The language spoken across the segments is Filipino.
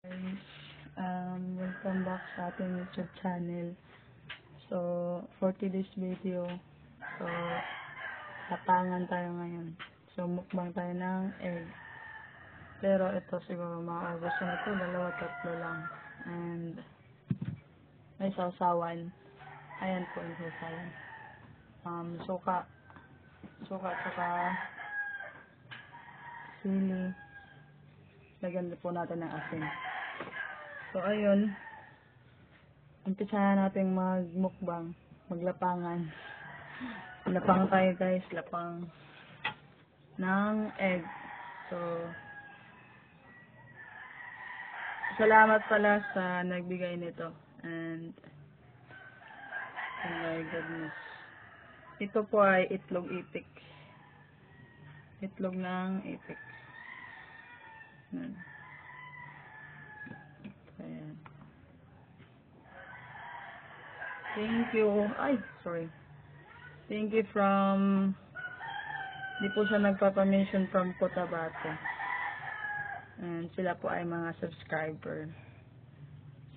Guys, welcome back sa ating YouTube channel. So, for today's video, so, tapangan tayo ngayon. So, mukbang tayo ng egg. Pero ito siguro maubos na ito, dalawa, tatlo lang. And, may sausawan. Ayan po yung sausawan. Suka, tsaka sili. Lagyan po natin ng asin. So, ayun. Umpisahan natin magmukbang. Maglapangan. Lapang tayo guys. Lapang ng egg. So, salamat pala sa nagbigay nito. And, oh my goodness. Ito po ay itlog itik. Itlog ng itik. Ayan. Ayan. Thank you. Ay, sorry. Thank you from, di po siya nagpapamention from Cotabato. And sila po ay mga subscriber.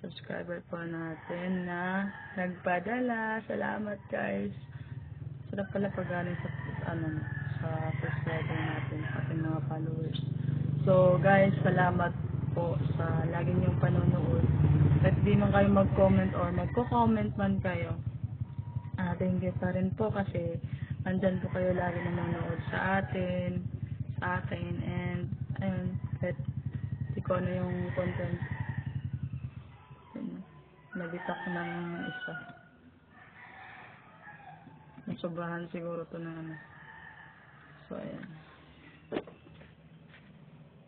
Subscriber po natin na nagpadala. Salamat guys. Sarap pala pag galing sa, sa subscriber natin, ating mga followers. So guys, salamat po sa lagi niyong panonood. At di man kayo mag-comment or magko-comment man kayo, thank you pa rin po kasi andyan po kayo lagi nanonood sa atin, sa akin, and ayun, kahit di ko ano yung content, nabitak ng isa. Nasobrahan siguro to ng ano. So ayan.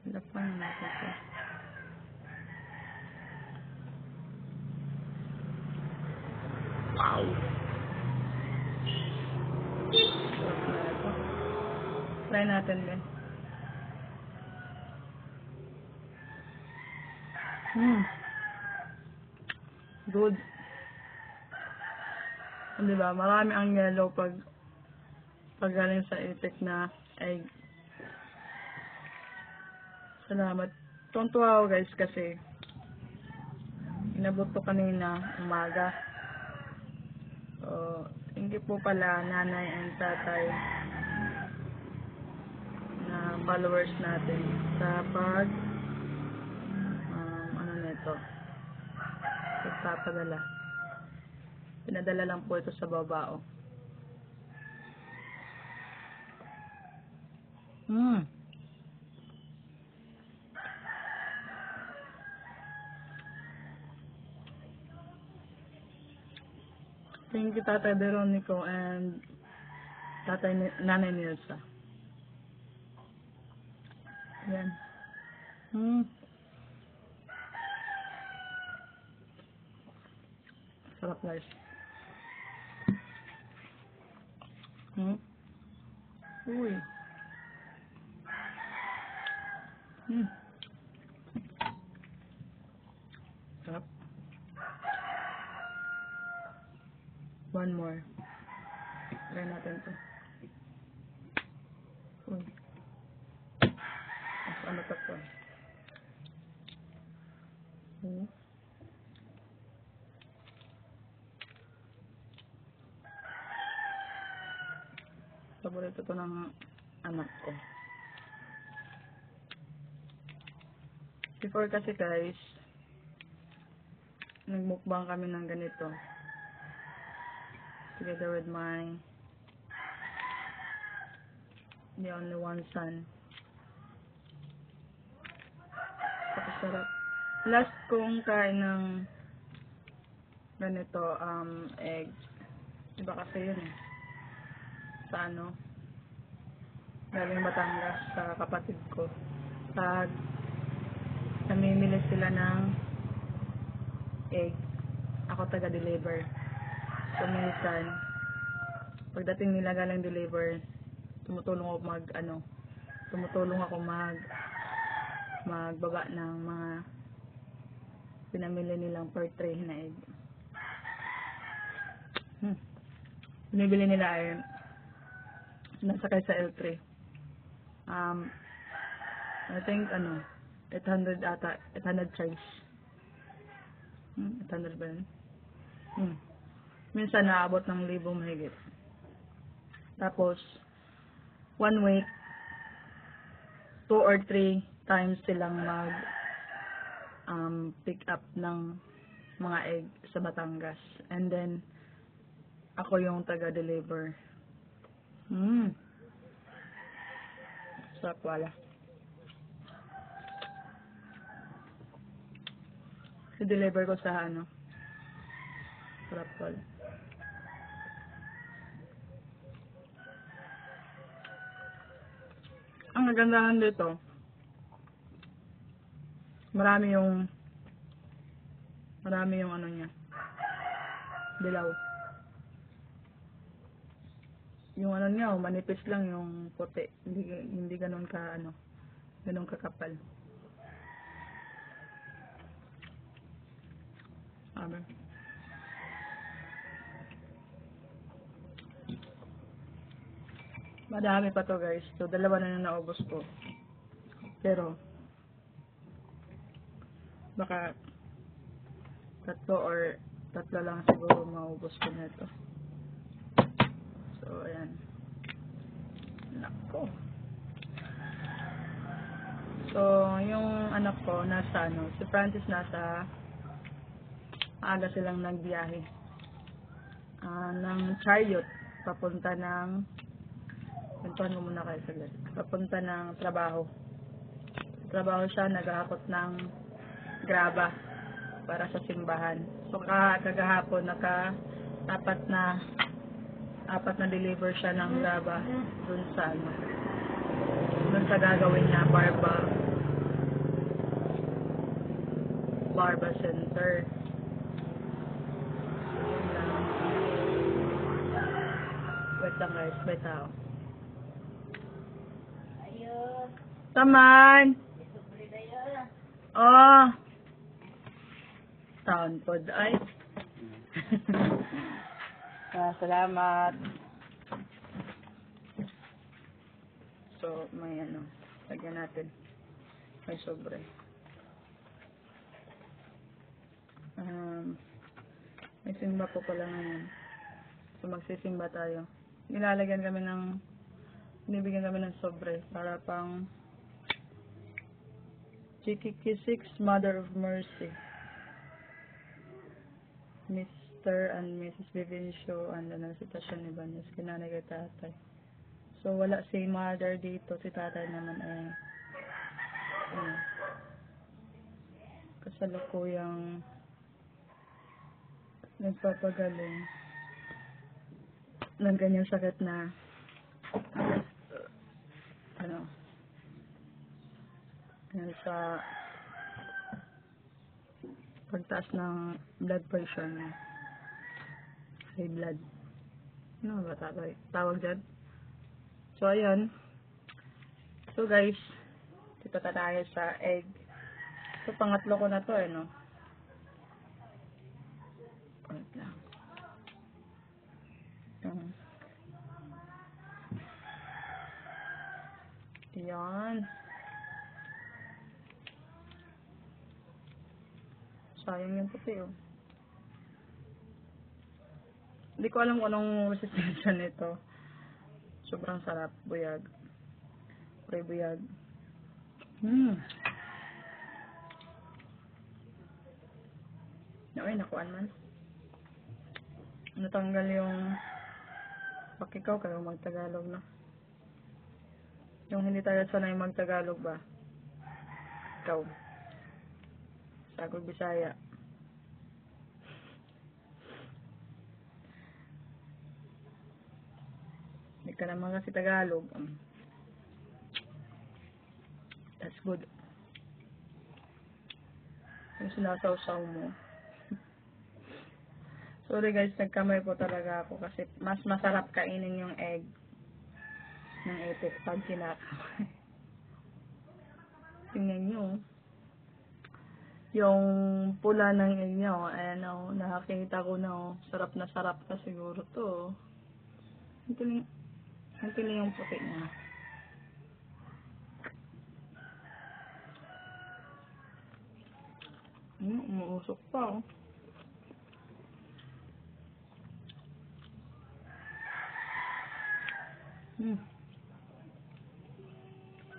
Lapan natin ito. Wow! Sarap na ito. Try natin din. Good. Diba? Marami ang yellow pag galing sa itik na egg. Salamat. Tuntua ako guys kasi inabot ko kanina umaga. So, thank you po pala nanay and tatay na followers natin sa pag ano nito, pagpapadala. Pinadala lang po ito sa babao. Thank you Tatay Veronico and Nanay Nilsa. Yan. Sarap guys. Uy. Sarap. One more. Try natin to. Uy. Mas ano pa to? Paborito to ng anak ko. Before kasi guys, nagmukbang kami ng ganito. Together with my the only one son. Sarap. Last kong kain ng ganito, egg. Iba kasi yun eh. Sa ano, galing Batangas sa kapatid ko. Pag namimili sila ng egg, ako taga-deliver. So minsan, pagdating nila galing deliver, tumutulong ako magbaba ng mga pinamili nilang per tray na egg. Binibili nila ay nasakay sa L3. I think 800 ata. 800 charge. 800 ba yun? Minsan naabot ng 1,000 mahigit. Tapos, 1 week, 2 or 3 times silang mag pick up ng mga egg sa Batangas. And then, ako yung taga-deliver. Sarap wala. I-deliver ko sa sarap wala. Ang nagandahan dito, marami yung niya, dilaw. Yung niya, manipis lang yung puti. Hindi ganun ganun kakapal. Amen. Madami pa to guys. So, 2 na yung naubos ko. Pero, baka 3 or 3 lang siguro maubos ko nito. So, ayan. Nako. So, yung anak ko nasa si Francis nasa maaga silang nagbiyahe. Ng chariot papunta ng puntahan mo muna kayo saglit. Papunta ng trabaho. Trabaho siya, naghahakot ng graba para sa simbahan. So, kagahapon apat na deliver siya ng graba dun sa gagawin niya Barba Center. Wait lang guys, may tao. Taman! Oh! Taon po ay. Salamat. So, may lagyan natin. May sobre. May simba po pala ngayon. So, magsisimba tayo. Binibigyan kami ng sobre para pang GKK6 Mother of Mercy. Mr. and Mrs. Vivencio and Sitasyon Ibanez, kinanay kay tatay. So, wala si mother dito. Si tatay naman ay kasalukuyang nagpapagaling ng ganyang sakit na sa pagtaas ng blood pressure na high blood. Ano ba tawag dyan? So, ayan. So, guys, dito tayo sa egg. So, pangatlo ko na to, Wait lang. Ayan. Sayang yung puti, Hindi ko alam kung anong resistensya nito. Sobrang sarap. Buyag. Buyag. Ay, nakuan man. Natanggal yung pakikaw kayo magtagalog na. Yung hindi tayo sanay magtagalog ba? Ikaw. Sagol Bisaya. Hindi ka naman kasi Tagalog. That's good. Yung sinasaw-saw mo. Sorry guys, nagkamay po talaga ako kasi mas masarap kainin yung egg ng itik pag kinakamay. Tingnan nyo. Yung pula ng egg nyo, nakakita ko na, sarap na siguro to. Ang tiling yung puti niya. Umuusok pa, oh.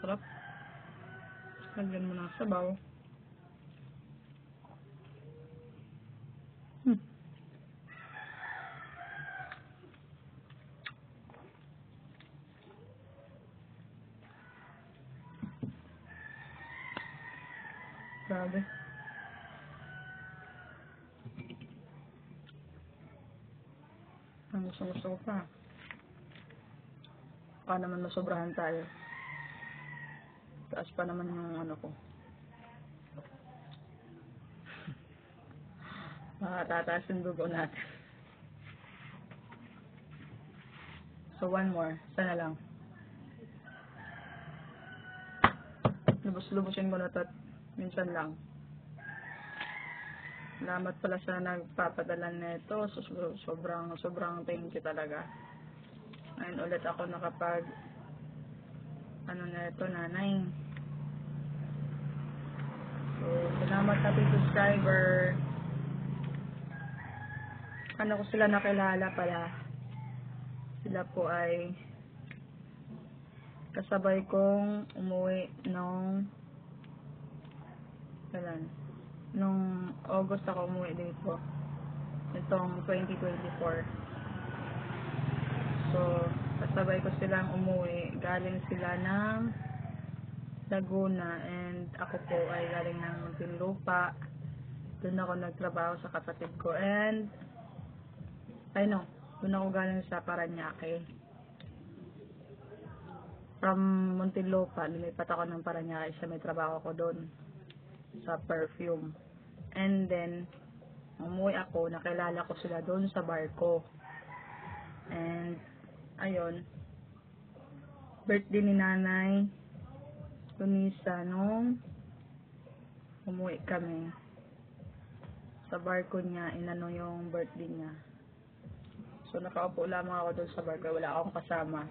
Sarap. Lagyan mo ng sabaw. Grabe. Ang gusto ko pa. Baka naman masobrahan tayo. Taas pa naman yung ano ko. Tataas yung dugo natin. So, one more. Sana lang. Lubos-lubosin ko na ito. Minsan lang. Salamat pala sa nagpapadala nito. So, sobrang thank you talaga. Ngayon ulit ako nakapag ano na ito, nanay. So, salamat sa ating subscriber. Ano ko sila nakilala pala. Sila po ay kasabay kong umuwi nung August ako umuwi dito. Itong 2024. So, kasabay ko silang umuwi. Galing sila ng Laguna and ako po ay galing ng Muntinlupa. Doon ako nagtrabaho sa kapatid ko and doon ako galing sa Paranaque. From Muntinlupa, lumipat ako ng Paranaque sa may trabaho ko doon sa perfume. And then, umuwi ako, nakilala ko sila doon sa barko. And, ayun, birthday ni Nanay Lunisa nung umuwi kami. Sa barko niya, inano yung birthday niya. So, nakaupo lamang ako doon sa barko. Wala akong kasama.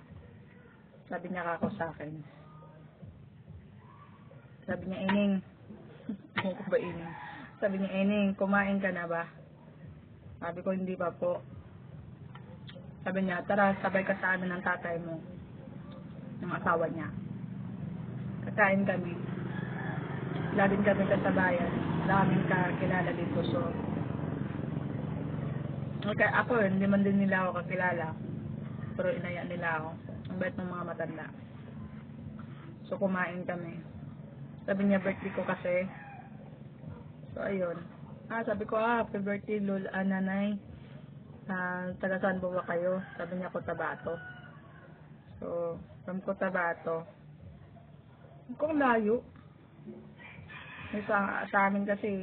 Sabi niya kako sa akin. Sabi niya, Ining. Ano ko ba, Ining? Sabi niya, Ining, kumain ka na ba? Sabi ko, hindi pa po. Sabi niya, tara, sabay ka sa amin ng tatay mo. Ng asawa niya. Kakain kami. Wala din kami kasabayan. Wala kaming kakilala dito. So, okay, ako, hindi man din nila ako kakilala. Pero inaya nila ako. Ang bait ng mga matanda. So, kumain kami. Sabi niya, birthday ko kasi. So, ayun. Sabi ko, happy birthday, Nanay. Taga saan ba kayo? Sabi niya, Cotabato. So, from Cotabato. Kung layo. Sa amin kasi,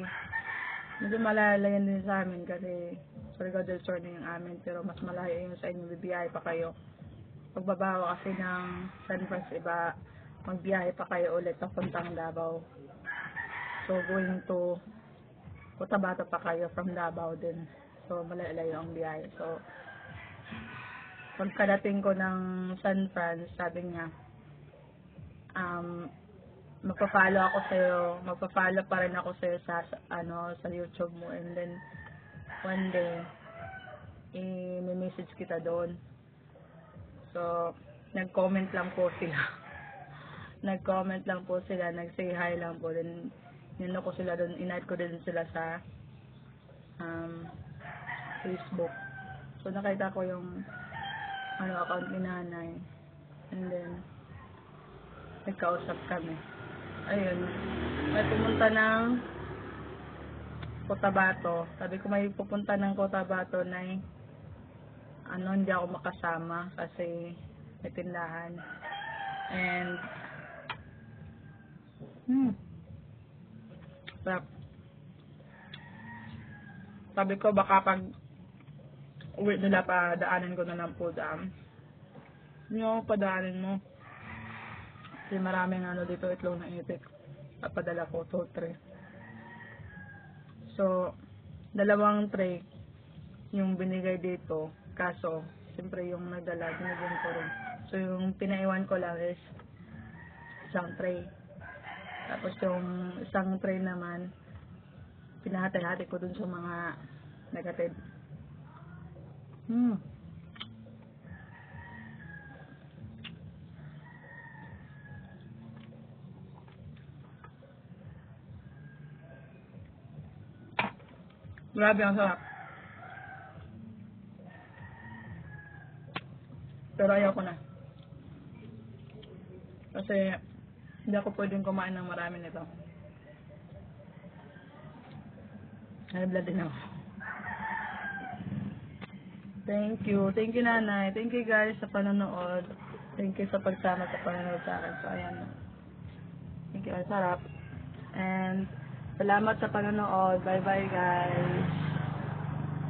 medyo malalayan din sa amin kasi Surigao del Sur na yung amin, pero mas malayo yung sa inyo, bibiyahe pa kayo. Pagbabawa kasi ng San Francisco, iba, magbiyahe pa kayo ulit papuntang Davao. So, going to Cotabato pa kayo from Davao din. So, malayo ang biyahe. So, pagkadating ko ng San Fran, sabi niya, magpa-follow ako sa'yo, magpa-follow pa rin ako sa'yo sa YouTube mo, and then one day may message kita doon. So, nag-comment lang po sila. Nag-say hi lang po, then ko sila doon, in-add ko din sila sa Facebook. So, nakita ko yung account ni Nanay, and then nagkausap kami. Ayun, may pumunta ng Cotabato. Sabi ko may pupunta ng Cotabato na hindi ako makasama kasi may tindahan. And sabi ko baka pag uwi nila pa daanan ko na lang po daan. Hindi ako padaanin mo. Kasi maraming dito itlog na itik. Papadala ko 2 tray. So, 2 tray yung binigay dito. Kaso, siyempre yung nagdala, binigyan ko rin. So, yung pinaiwan ko lang is 1 tray. Tapos yung 1 tray naman, pinahati-hati ko dun sa mga negative. Grabe, ang sarap. Pero ayaw ko na. Kasi hindi ako pwedeng kumain ng marami nito. High blood din ako. Thank you. Thank you, nanay. Thank you, guys, sa panonood. Thank you sa pagsama sa panonood sa akin. So, ayan. Thank you. Ang sarap. And salamat sa panonood. Bye-bye, guys.